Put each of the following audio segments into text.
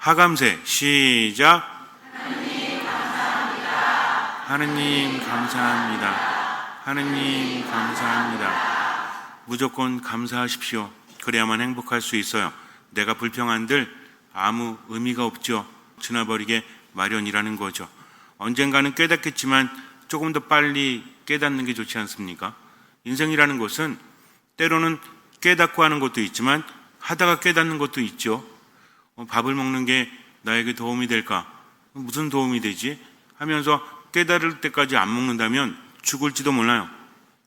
하감세 시작. 하느님 감사합니다. 하느님 감사합니다. 무조건 감사하십시오. 그래야만 행복할 수 있어요. 내가 불평한들 아무 의미가 없죠. 지나버리게 마련이라는 거죠. 언젠가는 깨닫겠지만 조금 더 빨리 깨닫는 게 좋지 않습니까? 인생이라는 것은 때로는 깨닫고 하는 것도 있지만 하다가 깨닫는 것도 있죠. 밥을 먹는 게 나에게 도움이 될까? 무슨 도움이 되지? 하면서 깨달을 때까지 안 먹는다면 죽을지도 몰라요.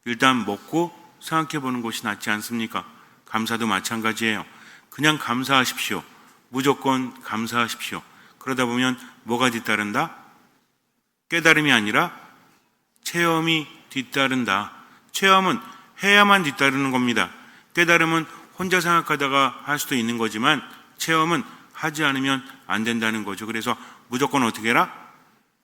일단 먹고 생각해 보는 것이 낫지 않습니까? 감사도 마찬가지예요. 그냥 감사하십시오. 무조건 감사하십시오. 그러다 보면 뭐가 뒤따른다? 깨달음이 아니라 체험이 뒤따른다. 체험은 해야만 뒤따르는 겁니다. 깨달음은 혼자 생각하다가 할 수도 있는 거지만 체험은 하지 않으면 안 된다는 거죠. 그래서 무조건 어떻게 해라?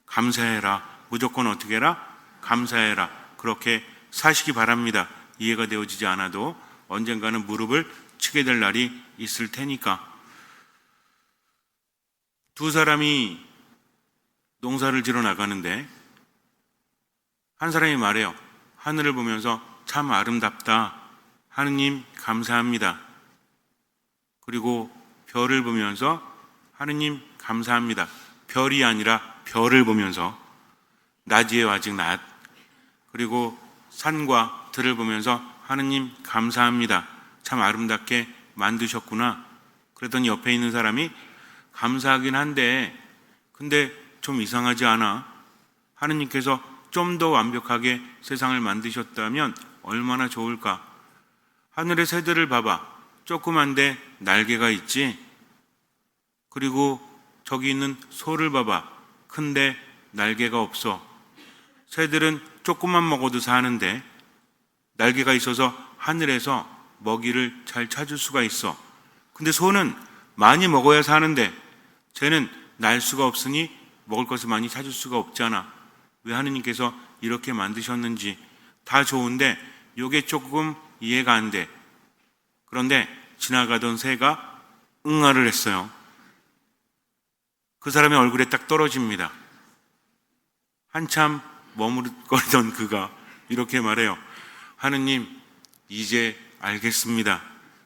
감사해라. 무조건 어떻게 해라? 감사해라. 그렇게 사시기 바랍니다. 이해가 되어지지 않아도 언젠가는 무릎을 치게 될 날이 있을 테니까. 두 사람이 농사를 지러 나가는데 한 사람이 말해요. 하늘을 보면서 참 아름답다. 하느님 감사합니다. 그리고 별을 보면서 하느님 감사합니다. 별이 아니라 별을 보면서 낮이에요 아직 낮. 그리고 산과 들을 보면서 하느님 감사합니다. 참 아름답게 만드셨구나. 그랬더니 옆에 있는 사람이 감사하긴 한데 근데 좀 이상하지 않아? 하느님께서 좀 더 완벽하게 세상을 만드셨다면 얼마나 좋을까? 하늘의 새들을 봐봐. 조그만데 날개가 있지? 그리고 저기 있는 소를 봐봐. 큰데 날개가 없어. 새들은 조금만 먹어도 사는데 날개가 있어서 하늘에서 먹이를 잘 찾을 수가 있어. 근데 소는 많이 먹어야 사는데 쟤는 날 수가 없으니 먹을 것을 많이 찾을 수가 없잖아. 왜 하느님께서 이렇게 만드셨는지 다 좋은데 요게 조금 이해가 안 돼. 그런데 지나가던 새가 응아를 했어요. 그 사람의 얼굴에 딱 떨어집니다. 한참 머무르거리던 그가 이렇게 말해요. 하느님, 이제 알겠습니다.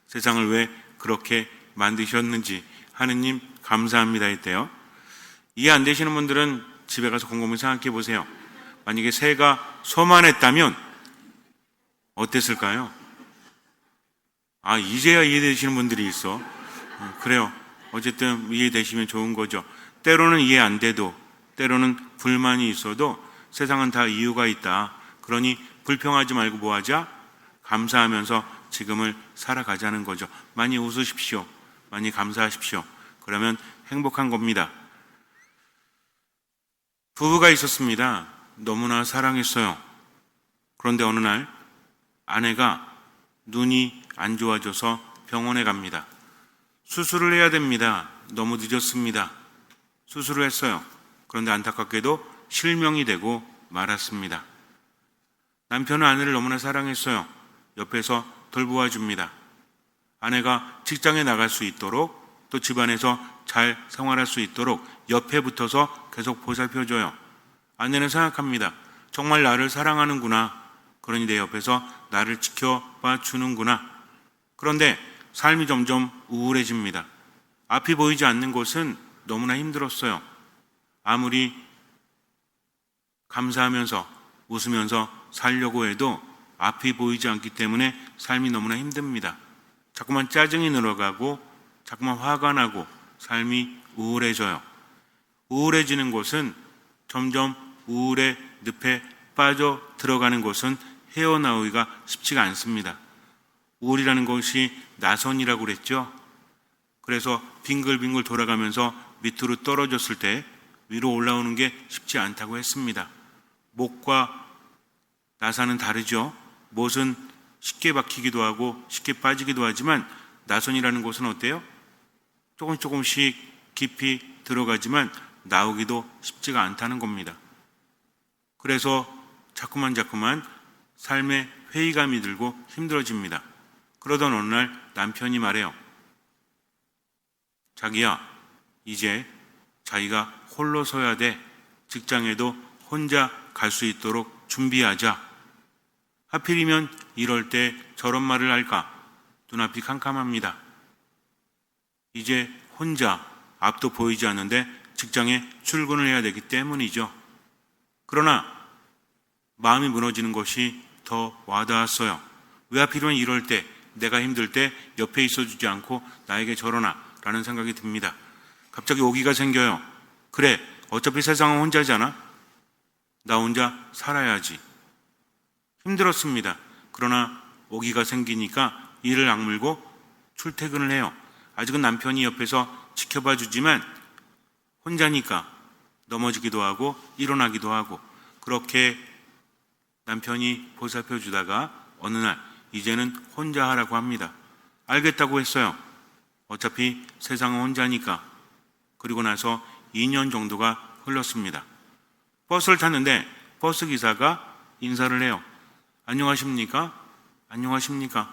세상을 왜 그렇게 만드셨는지. 하느님 감사합니다 했대요. 이해 안 되시는 분들은 집에 가서 곰곰이 생각해 보세요. 만약에 새가 소만 했다면 어땠을까요? 아, 이제야 이해되시는 분들이 있어. 그래요. 어쨌든 이해되시면 좋은 거죠. 때로는 이해 안 돼도, 때로는 불만이 있어도 세상은 다 이유가 있다. 그러니 불평하지 말고 뭐 하자? 감사하면서 지금을 살아가자는 거죠. 많이 웃으십시오. 많이 감사하십시오. 그러면 행복한 겁니다. 부부가 있었습니다. 너무나 사랑했어요. 그런데 어느 날 아내가 눈이 안 좋아져서 병원에 갑니다. 수술을 해야 됩니다. 너무 늦었습니다. 수술을 했어요. 그런데 안타깝게도 실명이 되고 말았습니다. 남편은 아내를 너무나 사랑했어요. 옆에서 돌보아 줍니다. 아내가 직장에 나갈 수 있도록 또 집안에서 잘 생활할 수 있도록 옆에 붙어서 계속 보살펴줘요. 아내는 생각합니다. 정말 나를 사랑하는구나. 그러니 내 옆에서 나를 지켜봐 주는구나. 그런데 삶이 점점 우울해집니다. 앞이 보이지 않는 것은 너무나 힘들었어요. 아무리 감사하면서 웃으면서 살려고 해도 앞이 보이지 않기 때문에 삶이 너무나 힘듭니다. 자꾸만 짜증이 늘어가고 자꾸만 화가 나고 삶이 우울해져요. 우울해지는 것은 점점 우울의 늪에 빠져 들어가는 것은 헤어나오기가 쉽지가 않습니다. 우울이라는 것이 나선이라고 그랬죠. 그래서 빙글빙글 돌아가면서 밑으로 떨어졌을 때 위로 올라오는 게 쉽지 않다고 했습니다. 못과 나사는 다르죠. 못은 쉽게 박히기도 하고 쉽게 빠지기도 하지만 나선이라는 것은 어때요? 조금씩 깊이 들어가지만 나오기도 쉽지가 않다는 겁니다. 그래서 자꾸만 삶에 회의감이 들고 힘들어집니다. 그러던 어느 날 남편이 말해요. 자기야, 이제 자기가 홀로 서야 돼. 직장에도 혼자 갈 수 있도록 준비하자. 하필이면 이럴 때 저런 말을 할까? 눈앞이 캄캄합니다. 이제 혼자 앞도 보이지 않는데 직장에 출근을 해야 되기 때문이죠. 그러나 마음이 무너지는 것이 더 와닿았어요. 왜 하필이면 이럴 때, 내가 힘들 때 옆에 있어주지 않고 나에게 저러나 라는 생각이 듭니다. 갑자기 오기가 생겨요. 그래, 어차피 세상은 혼자잖아. 나 혼자 살아야지. 힘들었습니다. 그러나 오기가 생기니까 이를 악물고 출퇴근을 해요. 아직은 남편이 옆에서 지켜봐 주지만 혼자니까 넘어지기도 하고 일어나기도 하고, 그렇게 남편이 보살펴 주다가 어느 날 이제는 혼자 하라고 합니다. 알겠다고 했어요. 어차피 세상은 혼자니까. 그리고 나서 2년 정도가 흘렀습니다. 버스를 탔는데 버스 기사가 인사를 해요. 안녕하십니까? 안녕하십니까?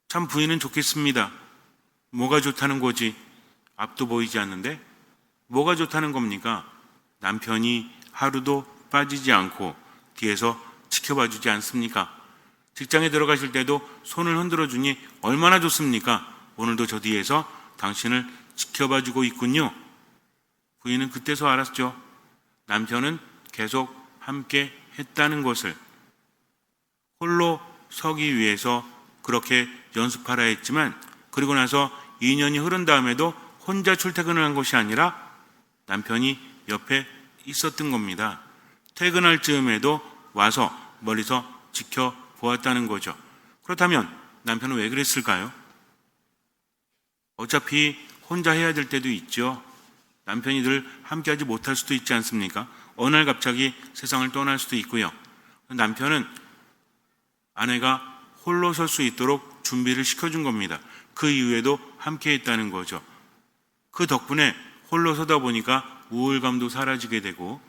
참 부인은 좋겠습니다. 뭐가 좋다는 거지? 앞도 보이지 않는데 뭐가 좋다는 겁니까? 남편이 하루도 빠지지 않고 뒤에서 지켜봐 주지 않습니까? 직장에 들어가실 때도 손을 흔들어 주니 얼마나 좋습니까? 오늘도 저 뒤에서 당신을 지켜봐 주고 있군요. 부인은 그때서 알았죠. 남편은 계속 함께 했다는 것을. 홀로 서기 위해서 그렇게 연습하라 했지만 그리고 나서 2년이 흐른 다음에도 혼자 출퇴근을 한 것이 아니라 남편이 옆에 있었던 겁니다. 퇴근할 즈음에도 와서 멀리서 지켜보았다는 거죠. 그렇다면 남편은 왜 그랬을까요? 어차피 혼자 해야 될 때도 있죠. 남편이 늘 함께하지 못할 수도 있지 않습니까? 어느 날 갑자기 세상을 떠날 수도 있고요. 남편은 아내가 홀로 설 수 있도록 준비를 시켜준 겁니다. 그 이후에도 함께 했다는 거죠. 그 덕분에 홀로 서다 보니까 우울감도 사라지게 되고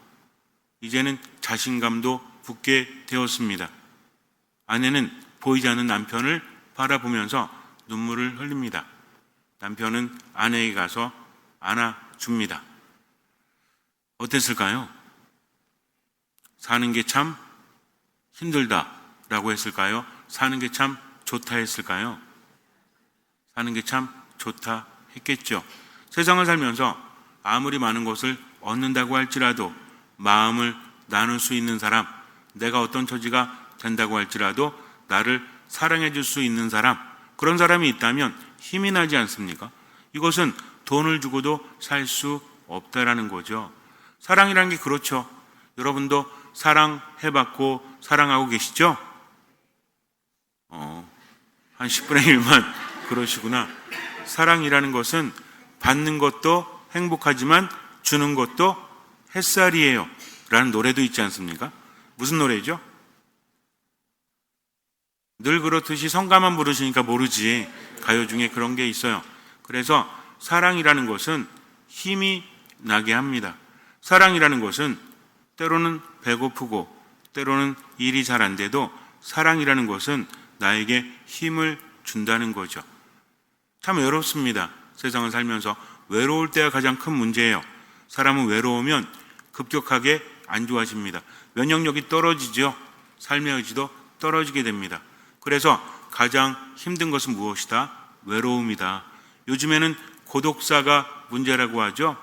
이제는 자신감도 붙게 되었습니다. 아내는 보이지 않는 남편을 바라보면서 눈물을 흘립니다. 남편은 아내에게 가서 안아줍니다. 어땠을까요? 사는 게 참 힘들다라고 했을까요? 사는 게 참 좋다 했을까요? 사는 게 참 좋다 했겠죠. 세상을 살면서 아무리 많은 것을 얻는다고 할지라도 마음을 나눌 수 있는 사람, 내가 어떤 처지가 된다고 할지라도 나를 사랑해 줄 수 있는 사람, 그런 사람이 있다면 힘이 나지 않습니까? 이것은 돈을 주고도 살 수 없다라는 거죠. 사랑이라는 게 그렇죠. 여러분도 사랑해봤고 사랑하고 계시죠? 한 10분의 1만 그러시구나. 사랑이라는 것은 받는 것도 행복하지만 주는 것도 햇살이에요 라는 노래도 있지 않습니까? 무슨 노래죠? 늘 그렇듯이 성가만 부르시니까 모르지. 가요 중에 그런 게 있어요. 그래서 사랑이라는 것은 힘이 나게 합니다. 사랑이라는 것은 때로는 배고프고 때로는 일이 잘 안 돼도 사랑이라는 것은 나에게 힘을 준다는 거죠. 참 외롭습니다. 세상을 살면서 외로울 때가 가장 큰 문제예요. 사람은 외로우면 급격하게 안 좋아집니다. 면역력이 떨어지죠. 삶의 의지도 떨어지게 됩니다. 그래서 가장 힘든 것은 무엇이다? 외로움이다. 요즘에는 고독사가 문제라고 하죠.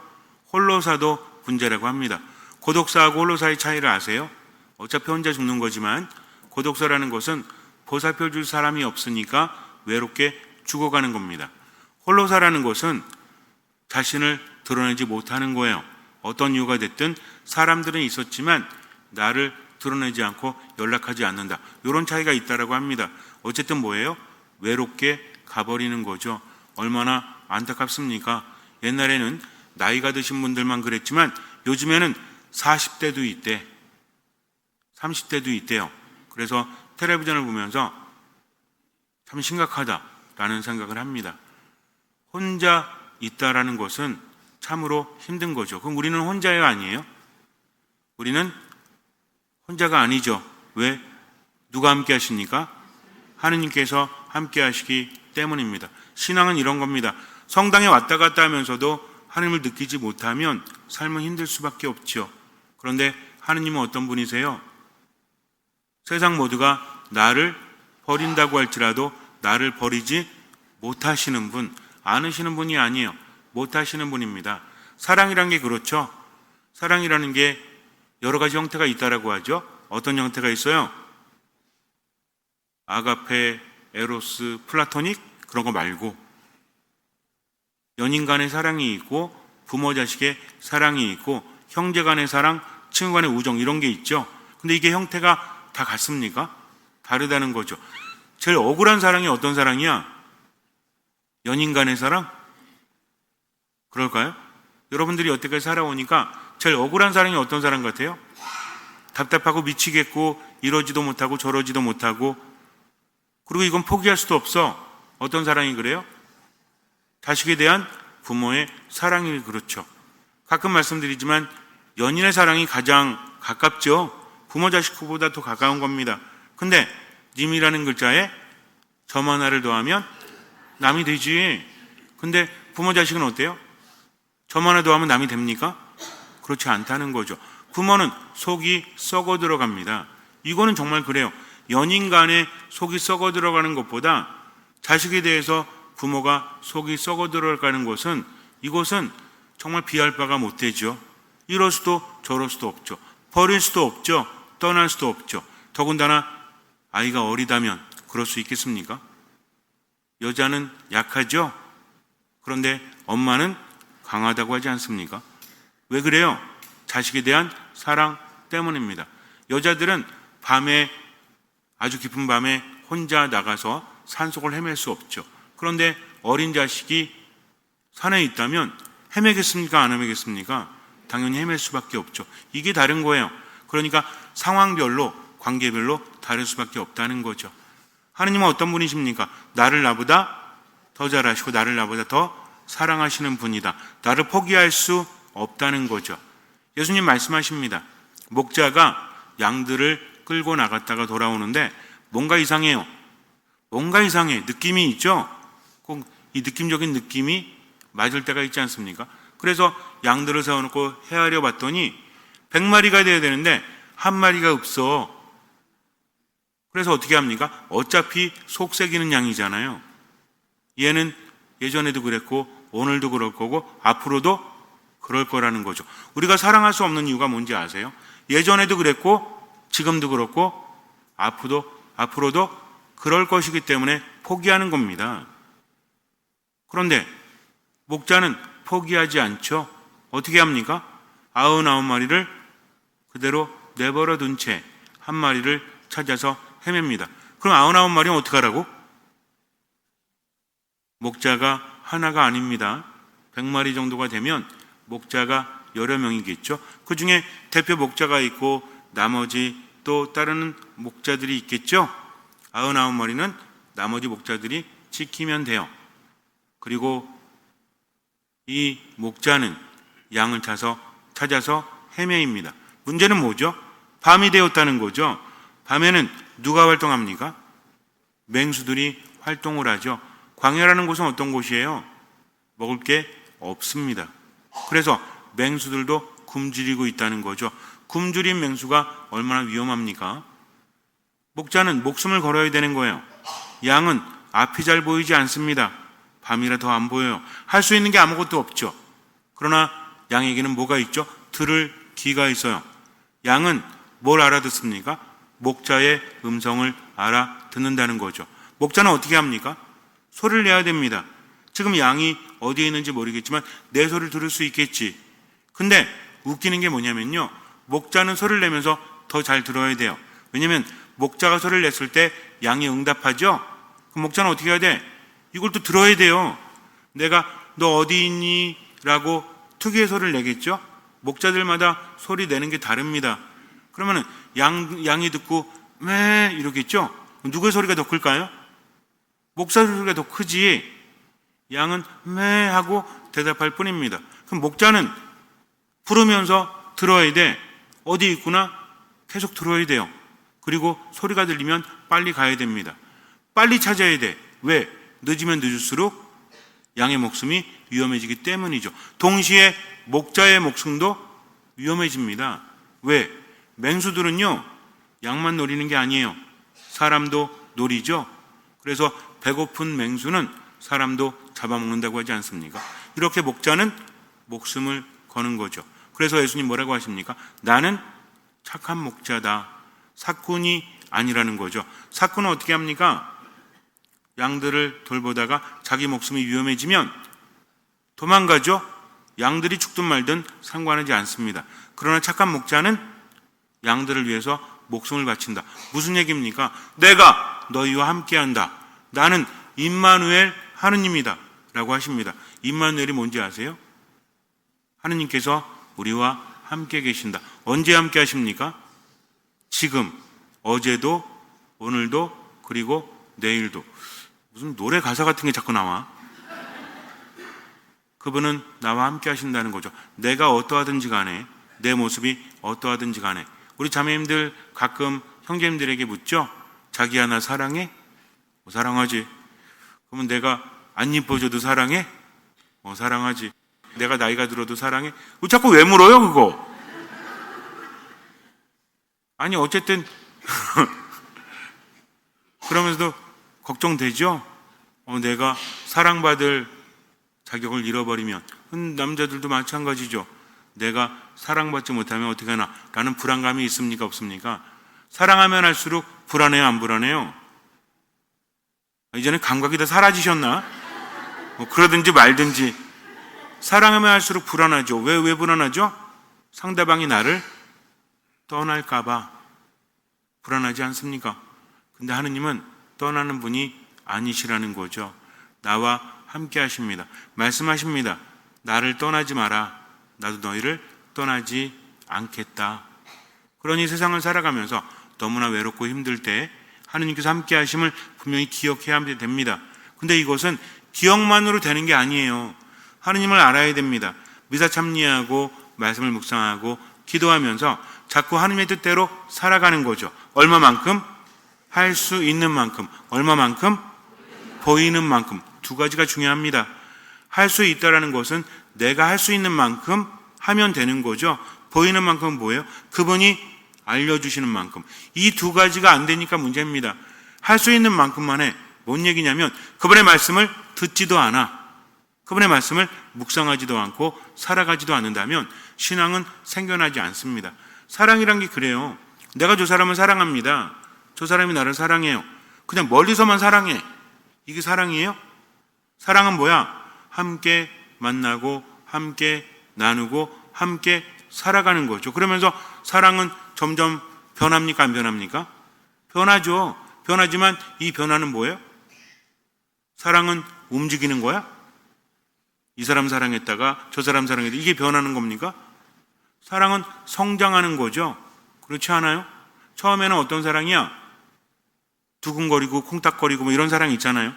홀로사도 문제라고 합니다. 고독사하고 홀로사의 차이를 아세요? 어차피 혼자 죽는 거지만 고독사라는 것은 보살펴줄 사람이 없으니까 외롭게 죽어가는 겁니다. 홀로사라는 것은 자신을 드러내지 못하는 거예요. 어떤 이유가 됐든 사람들은 있었지만 나를 드러내지 않고 연락하지 않는다. 이런 차이가 있다라고 합니다. 어쨌든 뭐예요? 외롭게 가버리는 거죠. 얼마나 안타깝습니까? 옛날에는 나이가 드신 분들만 그랬지만 요즘에는 40대도 있대, 30대도 있대요. 그래서 텔레비전을 보면서 참 심각하다라는 생각을 합니다. 혼자 있다라는 것은 참으로 힘든 거죠. 그럼 우리는 혼자가 아니에요? 우리는 혼자가 아니죠. 왜? 누가 함께 하십니까? 하느님께서 함께 하시기 때문입니다. 신앙은 이런 겁니다. 성당에 왔다 갔다 하면서도 하나님을 느끼지 못하면 삶은 힘들 수밖에 없죠. 그런데 하느님은 어떤 분이세요? 세상 모두가 나를 버린다고 할지라도 나를 버리지 못하시는 분, 않으시는 분이 아니에요. 못하시는 분입니다. 사랑이란 게 그렇죠. 사랑이라는 게 여러 가지 형태가 있다라고 하죠. 어떤 형태가 있어요? 아가페, 에로스, 플라토닉 그런 거 말고 연인 간의 사랑이 있고 부모 자식의 사랑이 있고 형제 간의 사랑, 친구 간의 우정 이런 게 있죠. 근데 이게 형태가 다 같습니까? 다르다는 거죠. 제일 억울한 사랑이 어떤 사랑이야? 연인 간의 사랑? 그럴까요? 여러분들이 여태까지 살아오니까 제일 억울한 사랑이 어떤 사랑 같아요? 답답하고 미치겠고 이러지도 못하고 저러지도 못하고 그리고 이건 포기할 수도 없어. 어떤 사랑이 그래요? 자식에 대한 부모의 사랑이 그렇죠. 가끔 말씀드리지만 연인의 사랑이 가장 가깝죠. 부모 자식보다 더 가까운 겁니다. 근데 님이라는 글자에 점 하나를 더하면 남이 되지. 근데 부모 자식은 어때요? 점 하나 더하면 남이 됩니까? 그렇지 않다는 거죠. 부모는 속이 썩어 들어갑니다. 이거는 정말 그래요. 연인 간에 속이 썩어 들어가는 것보다 자식에 대해서 부모가 속이 썩어 들어가는 것은 이것은 정말 비할 바가 못 되죠. 이럴 수도 저럴 수도 없죠. 버릴 수도 없죠. 떠날 수도 없죠. 더군다나 아이가 어리다면 그럴 수 있겠습니까? 여자는 약하죠. 그런데 엄마는 강하다고 하지 않습니까? 왜 그래요? 자식에 대한 사랑 때문입니다. 여자들은 밤에 아주 깊은 밤에 혼자 나가서 산속을 헤맬 수 없죠. 그런데 어린 자식이 산에 있다면 헤매겠습니까? 안 헤매겠습니까? 당연히 헤맬 수밖에 없죠. 이게 다른 거예요. 그러니까 상황별로 관계별로 다를 수밖에 없다는 거죠. 하느님은 어떤 분이십니까? 나를 나보다 더 잘하시고 나를 나보다 더 사랑하시는 분이다. 나를 포기할 수 없다는 거죠. 예수님 말씀하십니다. 목자가 양들을 끌고 나갔다가 돌아오는데 뭔가 이상해요. 뭔가 이상해. 느낌이 있죠? 꼭 이 느낌적인 느낌이 맞을 때가 있지 않습니까? 그래서 양들을 세워놓고 헤아려 봤더니 100마리가 돼야 되는데 한 마리가 없어. 그래서 어떻게 합니까? 어차피 속색이는 양이잖아요. 얘는 예전에도 그랬고 오늘도 그럴 거고 앞으로도 그럴 거라는 거죠. 우리가 사랑할 수 없는 이유가 뭔지 아세요? 예전에도 그랬고 지금도 그렇고 앞으로도 그럴 것이기 때문에 포기하는 겁니다. 그런데 목자는 포기하지 않죠. 어떻게 합니까? 99마리를 그대로 내버려 둔 채 한 마리를 찾아서 헤맵니다. 그럼 99마리는 어떻게 하라고? 목자가 하나가 아닙니다. 100마리 정도가 되면 목자가 여러 명이겠죠. 그 중에 대표 목자가 있고 나머지 또 따르는 목자들이 있겠죠. 99마리는 나머지 목자들이 지키면 돼요. 그리고 이 목자는 양을 찾아서 헤매입니다. 문제는 뭐죠? 밤이 되었다는 거죠. 밤에는 누가 활동합니까? 맹수들이 활동을 하죠. 광야라는 곳은 어떤 곳이에요? 먹을 게 없습니다. 그래서 맹수들도 굶주리고 있다는 거죠. 굶주린 맹수가 얼마나 위험합니까? 목자는 목숨을 걸어야 되는 거예요. 양은 앞이 잘 보이지 않습니다. 밤이라 더 안 보여요. 할 수 있는 게 아무것도 없죠. 그러나 양에게는 뭐가 있죠? 들을 귀가 있어요. 양은 뭘 알아듣습니까? 목자의 음성을 알아듣는다는 거죠. 목자는 어떻게 합니까? 소리를 내야 됩니다. 지금 양이 어디에 있는지 모르겠지만 내 소리를 들을 수 있겠지. 근데 웃기는 게 뭐냐면요. 목자는 소리를 내면서 더 잘 들어야 돼요. 왜냐면 목자가 소리를 냈을 때 양이 응답하죠. 그럼 목자는 어떻게 해야 돼? 이걸 또 들어야 돼요. 내가 너 어디 있니? 라고 특유의 소리를 내겠죠. 목자들마다 소리 내는 게 다릅니다. 그러면은 양이 듣고 매 이러겠죠. 누구의 소리가 더 클까요? 목자 소리가 더 크지. 양은 매 하고 대답할 뿐입니다. 그럼 목자는 부르면서 들어야 돼. 어디 있구나 계속 들어야 돼요. 그리고 소리가 들리면 빨리 가야 됩니다. 빨리 찾아야 돼. 왜? 늦으면 늦을수록 양의 목숨이 위험해지기 때문이죠. 동시에 목자의 목숨도 위험해집니다. 왜? 맹수들은요, 양만 노리는 게 아니에요. 사람도 노리죠. 그래서 배고픈 맹수는 사람도 잡아먹는다고 하지 않습니까? 이렇게 목자는 목숨을 거는 거죠. 그래서 예수님 뭐라고 하십니까? 나는 착한 목자다. 사꾼이 아니라는 거죠. 사꾼은 어떻게 합니까? 양들을 돌보다가 자기 목숨이 위험해지면 도망가죠. 양들이 죽든 말든 상관하지 않습니다. 그러나 착한 목자는 양들을 위해서 목숨을 바친다. 무슨 얘기입니까? 내가 너희와 함께한다. 나는 임마누엘 하느님이다 라고 하십니다. 임마누엘이 뭔지 아세요? 하느님께서 우리와 함께 계신다. 언제 함께 하십니까? 지금, 어제도, 오늘도, 그리고 내일도. 무슨 노래 가사 같은 게 자꾸 나와. 그분은 나와 함께 하신다는 거죠. 내가 어떠하든지 간에, 내 모습이 어떠하든지 간에. 우리 자매님들 가끔 형제님들에게 묻죠? 자기야 나 사랑해? 사랑하지. 그러면 내가 안 이뻐져도 사랑해? 사랑하지. 내가 나이가 들어도 사랑해? 자꾸 왜 물어요 그거? 아니 어쨌든 그러면서도 걱정되죠? 내가 사랑받을 자격을 잃어버리면 남자들도 마찬가지죠. 내가 사랑받지 못하면 어떻게 하나 라는 불안감이 있습니까 없습니까? 사랑하면 할수록 불안해요 안 불안해요? 이제는 감각이 다 사라지셨나? 그러든지 말든지 사랑하면 할수록 불안하죠. 왜 불안하죠? 상대방이 나를 떠날까봐 불안하지 않습니까? 근데 하느님은 떠나는 분이 아니시라는 거죠. 나와 함께 하십니다. 말씀하십니다. 나를 떠나지 마라. 나도 너희를 떠나지 않겠다. 그러니 세상을 살아가면서 너무나 외롭고 힘들 때 하느님께서 함께 하심을 분명히 기억해야 됩니다. 근데 이것은 기억만으로 되는 게 아니에요. 하느님을 알아야 됩니다. 미사 참리하고 말씀을 묵상하고 기도하면서 자꾸 하느님의 뜻대로 살아가는 거죠. 얼마만큼? 할 수 있는 만큼. 얼마만큼? 보이는 만큼. 두 가지가 중요합니다. 할 수 있다라는 것은 내가 할 수 있는 만큼 하면 되는 거죠. 보이는 만큼은 뭐예요? 그분이 알려주시는 만큼. 이 두 가지가 안 되니까 문제입니다. 할 수 있는 만큼만 해. 뭔 얘기냐면 그분의 말씀을 듣지도 않아. 그분의 말씀을 묵상하지도 않고 살아가지도 않는다면 신앙은 생겨나지 않습니다. 사랑이란 게 그래요. 내가 저 사람을 사랑합니다. 저 사람이 나를 사랑해요. 그냥 멀리서만 사랑해. 이게 사랑이에요? 사랑은 뭐야? 함께 만나고 함께 나누고 함께 살아가는 거죠. 그러면서 사랑은 점점 변합니까? 안 변합니까? 변하죠. 변하지만 이 변화는 뭐예요? 사랑은 움직이는 거야? 이 사람 사랑했다가 저 사람 사랑했다가 이게 변하는 겁니까? 사랑은 성장하는 거죠. 그렇지 않아요? 처음에는 어떤 사랑이야? 두근거리고 콩닥거리고 뭐 이런 사랑 있잖아요.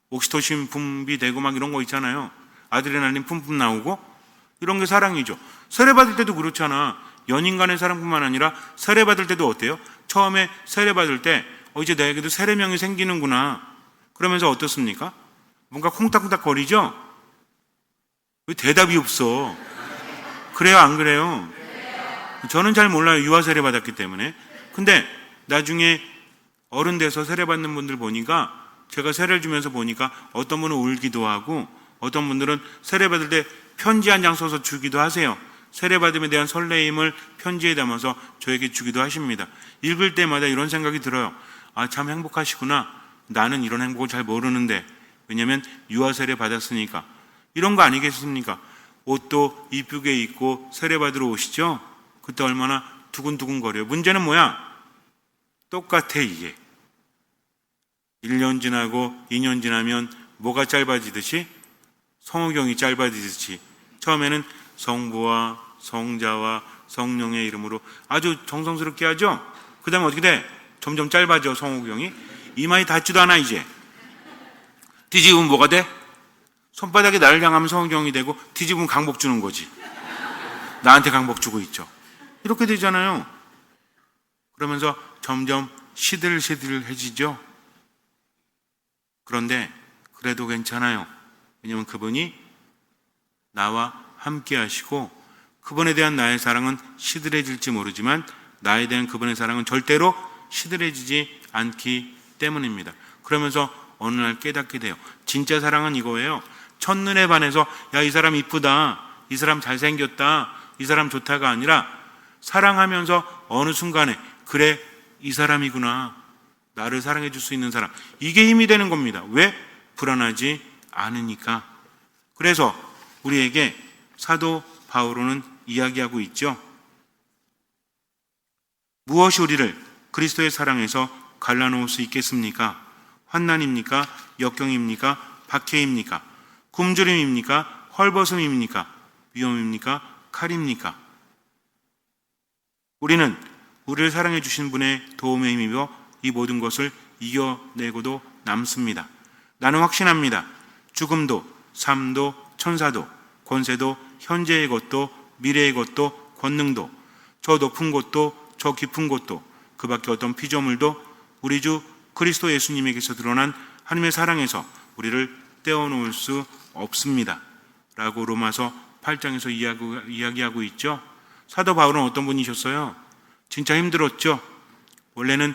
옥시토신 분비되고 막 이런 거 있잖아요. 아드레날린 뿜뿜 나오고 이런 게 사랑이죠. 세례받을 때도 그렇잖아. 연인 간의 사랑뿐만 아니라 세례받을 때도 어때요? 처음에 세례받을 때 이제 나에게도 세례명이 생기는구나. 그러면서 어떻습니까? 뭔가 콩닥콩닥 거리죠? 왜 대답이 없어? 그래요 안 그래요? 저는 잘 몰라요. 유아 세례 받았기 때문에. 근데 나중에 어른 돼서 세례 받는 분들 보니까 제가 세례를 주면서 보니까 어떤 분은 울기도 하고 어떤 분들은 세례 받을 때 편지 한 장 써서 주기도 하세요. 세례 받음에 대한 설레임을 편지에 담아서 저에게 주기도 하십니다. 읽을 때마다 이런 생각이 들어요. 아, 참 행복하시구나. 나는 이런 행복을 잘 모르는데. 왜냐면 유아 세례 받았으니까. 이런 거 아니겠습니까? 옷도 이쁘게 입고 세례 받으러 오시죠? 그때 얼마나 두근두근 거려요. 문제는 뭐야? 똑같아 이게. 1년 지나고 2년 지나면 뭐가 짧아지듯이? 성호경이 짧아지듯이 처음에는 성부와 성자와 성령의 이름으로 아주 정성스럽게 하죠? 그 다음에 어떻게 돼? 점점 짧아져 성호경이. 이마에 닿지도 않아 이제. 뒤집으면 뭐가 돼? 손바닥에 나를 향하면 성호경이 되고 뒤집으면 강복 주는 거지. 나한테 강복 주고 있죠. 이렇게 되잖아요. 그러면서 점점 시들시들해지죠. 그런데 그래도 괜찮아요. 왜냐하면 그분이 나와 함께 하시고 그분에 대한 나의 사랑은 시들해질지 모르지만 나에 대한 그분의 사랑은 절대로 시들해지지 않기 때문입니다. 그러면서 어느 날 깨닫게 돼요. 진짜 사랑은 이거예요. 첫눈에 반해서 야, 이 사람 이쁘다, 이 사람 잘생겼다, 이 사람 좋다가 아니라 사랑하면서 어느 순간에 그래, 이 사람이구나, 나를 사랑해 줄 수 있는 사람, 이게 힘이 되는 겁니다. 왜? 불안하지 않으니까. 그래서 우리에게 사도 바오로는 이야기하고 있죠. 무엇이 우리를 그리스도의 사랑에서 갈라놓을 수 있겠습니까? 환난입니까? 역경입니까? 박해입니까? 굶주림입니까? 헐벗음입니까? 위험입니까? 칼입니까? 우리는 우리를 사랑해 주신 분의 도움에 힘입어 이 모든 것을 이겨내고도 남습니다. 나는 확신합니다. 죽음도, 삶도, 천사도, 권세도, 현재의 것도, 미래의 것도, 권능도, 저 높은 곳도, 저 깊은 곳도, 그 밖에 어떤 피조물도 우리 주 그리스도 예수님에게서 드러난 하나님의 사랑에서 우리를 떼어놓을 수 없습니다. 라고 로마서 8장에서 이야기하고 있죠. 사도 바울은 어떤 분이셨어요? 진짜 힘들었죠. 원래는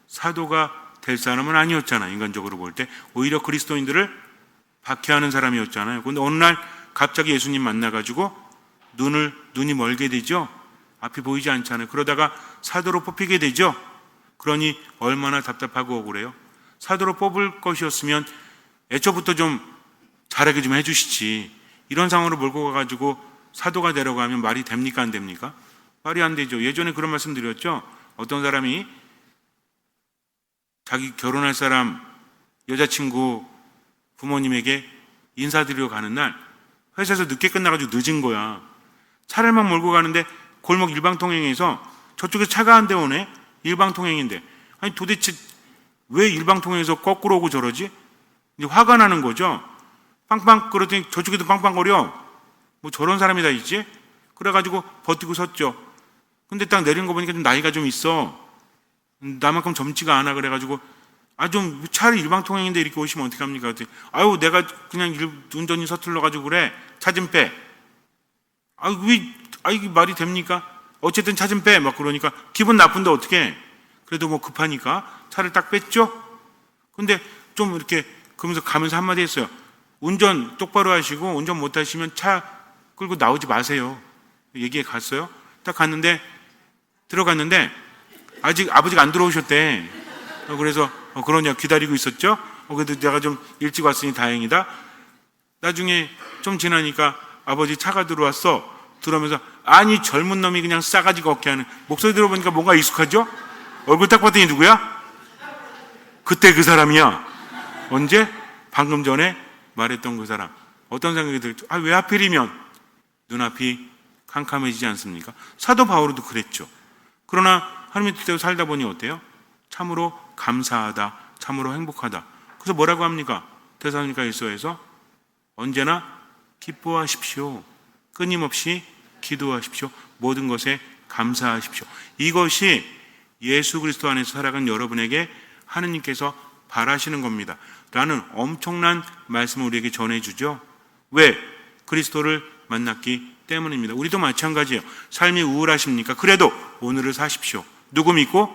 사도가 될 사람은 아니었잖아요. 인간적으로 볼 때 오히려 그리스도인들을 박해하는 사람이었잖아요. 그런데 어느 날 갑자기 예수님 만나가지고 눈이 멀게 되죠. 앞이 보이지 않잖아요. 그러다가 사도로 뽑히게 되죠. 그러니 얼마나 답답하고 억울해요. 사도로 뽑을 것이었으면 애초부터 좀 잘하게 좀 해주시지. 이런 상황으로 몰고 가가지고 사도가 되려고 하면 말이 됩니까, 안 됩니까? 말이 안 되죠. 예전에 그런 말씀 드렸죠. 어떤 사람이 자기 결혼할 사람 여자친구 부모님에게 인사드리러 가는 날 회사에서 늦게 끝나가지고 늦은 거야. 차를 막 몰고 가는데 골목 일방통행에서 저쪽에 차가 한 대 오네. 일방통행인데 아니 도대체 왜 일방통행에서 거꾸로 오고 저러지? 이제 화가 나는 거죠. 빵빵 그러더니 저쪽에도 빵빵거려. 뭐 저런 사람이 다 있지? 그래가지고 버티고 섰죠. 근데 딱 내린 거 보니까 좀 나이가 좀 있어. 나만큼 젊지가 않아. 그래가지고 좀 차를 일방통행인데 이렇게 오시면 어떡합니까? 그랬더니 아유 내가 그냥 운전이 서툴러가지고 그래. 차 좀 빼. 이게 말이 됩니까? 어쨌든 차 좀 빼. 막 그러니까 기분 나쁜데 어떡해. 그래도 뭐 급하니까 차를 딱 뺐죠. 근데 좀 이렇게 그러면서 가면서 한마디 했어요. 운전 똑바로 하시고 운전 못 하시면 차 끌고 나오지 마세요. 얘기해 갔어요. 딱 갔는데 들어갔는데 아직 아버지가 안 들어오셨대. 그래서 그러냐 기다리고 있었죠. 그래도 내가 좀 일찍 왔으니 다행이다. 나중에 좀 지나니까 아버지 차가 들어왔어. 들어오면서 아니 젊은 놈이 그냥 싸가지가 없게 하는 목소리 들어보니까 뭔가 익숙하죠? 얼굴 딱 봤더니 누구야? 그때 그 사람이야. 언제? 방금 전에 말했던 그 사람. 어떤 생각이 들죠? 왜 하필이면 눈앞이 캄캄해지지 않습니까? 사도 바울도 그랬죠. 그러나 하나님의 뜻대로 살다 보니 어때요? 참으로 감사하다, 참으로 행복하다. 그래서 뭐라고 합니까? 데살로니가일서에서 언제나 기뻐하십시오. 끊임없이 기도하십시오. 모든 것에 감사하십시오. 이것이 예수 그리스도 안에서 살아간 여러분에게 하느님께서 바라시는 겁니다. 라는 엄청난 말씀을 우리에게 전해주죠. 왜? 그리스도를 만났기 때문입니다. 우리도 마찬가지예요. 삶이 우울하십니까? 그래도 오늘을 사십시오. 누구 믿고?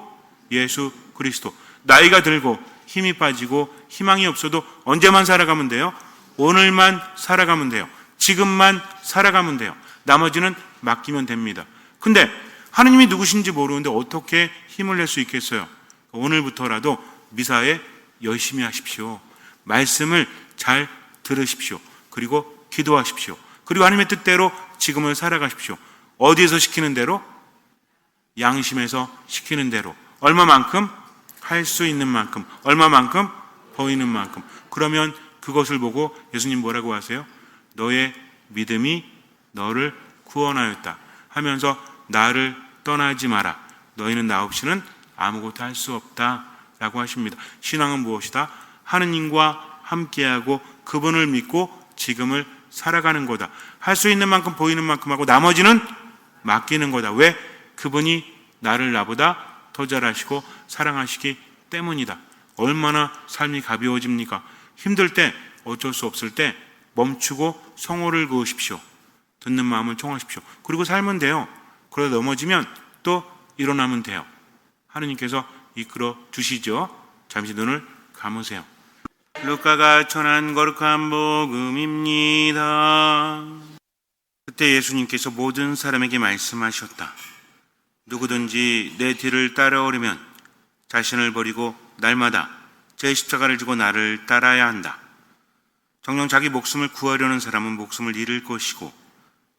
예수 그리스도. 나이가 들고 힘이 빠지고 희망이 없어도 언제만 살아가면 돼요? 오늘만 살아가면 돼요. 지금만 살아가면 돼요. 나머지는 맡기면 됩니다. 근데 하느님이 누구신지 모르는데 어떻게 힘을 낼 수 있겠어요? 오늘부터라도 미사에 열심히 하십시오. 말씀을 잘 들으십시오. 그리고 기도하십시오. 그리고 하나님의 뜻대로 지금을 살아가십시오. 어디에서 시키는 대로? 양심에서 시키는 대로. 얼마만큼? 할 수 있는 만큼. 얼마만큼? 보이는 만큼. 그러면 그것을 보고 예수님 뭐라고 하세요? 너의 믿음이 너를 구원하였다 하면서 나를 떠나지 마라. 너희는 나 없이는 아무것도 할 수 없다 라고 하십니다. 신앙은 무엇이다? 하느님과 함께하고 그분을 믿고 지금을 살아가는 거다. 할 수 있는 만큼 보이는 만큼 하고 나머지는 맡기는 거다. 왜? 그분이 나를 나보다 더 잘하시고 사랑하시기 때문이다. 얼마나 삶이 가벼워집니까? 힘들 때, 어쩔 수 없을 때 멈추고 성호를 그으십시오. 듣는 마음을 청하십시오. 그리고 살면 돼요. 그러다 넘어지면 또 일어나면 돼요. 하느님께서 이끌어 주시죠. 잠시 눈을 감으세요. 루카가 전한 거룩한 복음입니다. 그때 예수님께서 모든 사람에게 말씀하셨다. 누구든지 내 뒤를 따라오려면 자신을 버리고 날마다 제 십자가를 지고 나를 따라야 한다. 정녕 자기 목숨을 구하려는 사람은 목숨을 잃을 것이고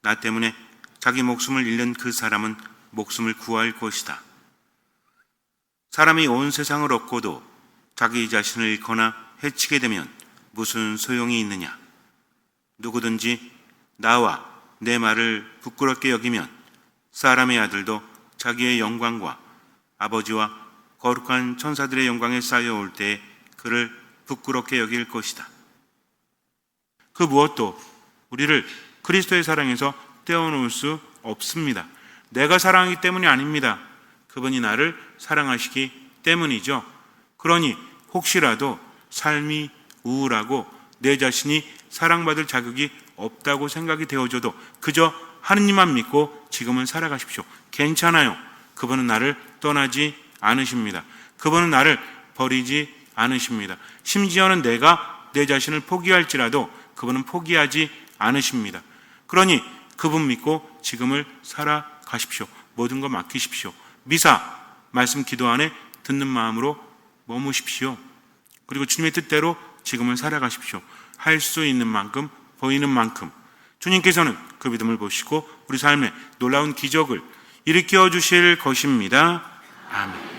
나 때문에 자기 목숨을 잃는 그 사람은 목숨을 구할 것이다. 사람이 온 세상을 얻고도 자기 자신을 잃거나 해치게 되면 무슨 소용이 있느냐? 누구든지 나와 내 말을 부끄럽게 여기면 사람의 아들도 자기의 영광과 아버지와 거룩한 천사들의 영광에 쌓여올 때에 그를 부끄럽게 여길 것이다. 그 무엇도 우리를 그리스도의 사랑에서 떼어놓을 수 없습니다. 내가 사랑하기 때문이 아닙니다. 그분이 나를 사랑하시기 때문이죠. 그러니 혹시라도 삶이 우울하고 내 자신이 사랑받을 자격이 없다고 생각이 되어져도 그저 하느님만 믿고 지금은 살아가십시오. 괜찮아요. 그분은 나를 떠나지 않으십니다. 그분은 나를 버리지 않으십니다. 심지어는 내가 내 자신을 포기할지라도 그분은 포기하지 않으십니다. 그러니 그분 믿고 지금을 살아가십시오. 모든 거 맡기십시오. 미사, 말씀 기도 안에 듣는 마음으로 머무십시오. 그리고 주님의 뜻대로 지금을 살아가십시오. 할 수 있는 만큼, 보이는 만큼 주님께서는 그 믿음을 보시고 우리 삶에 놀라운 기적을 일으켜 주실 것입니다. 아멘.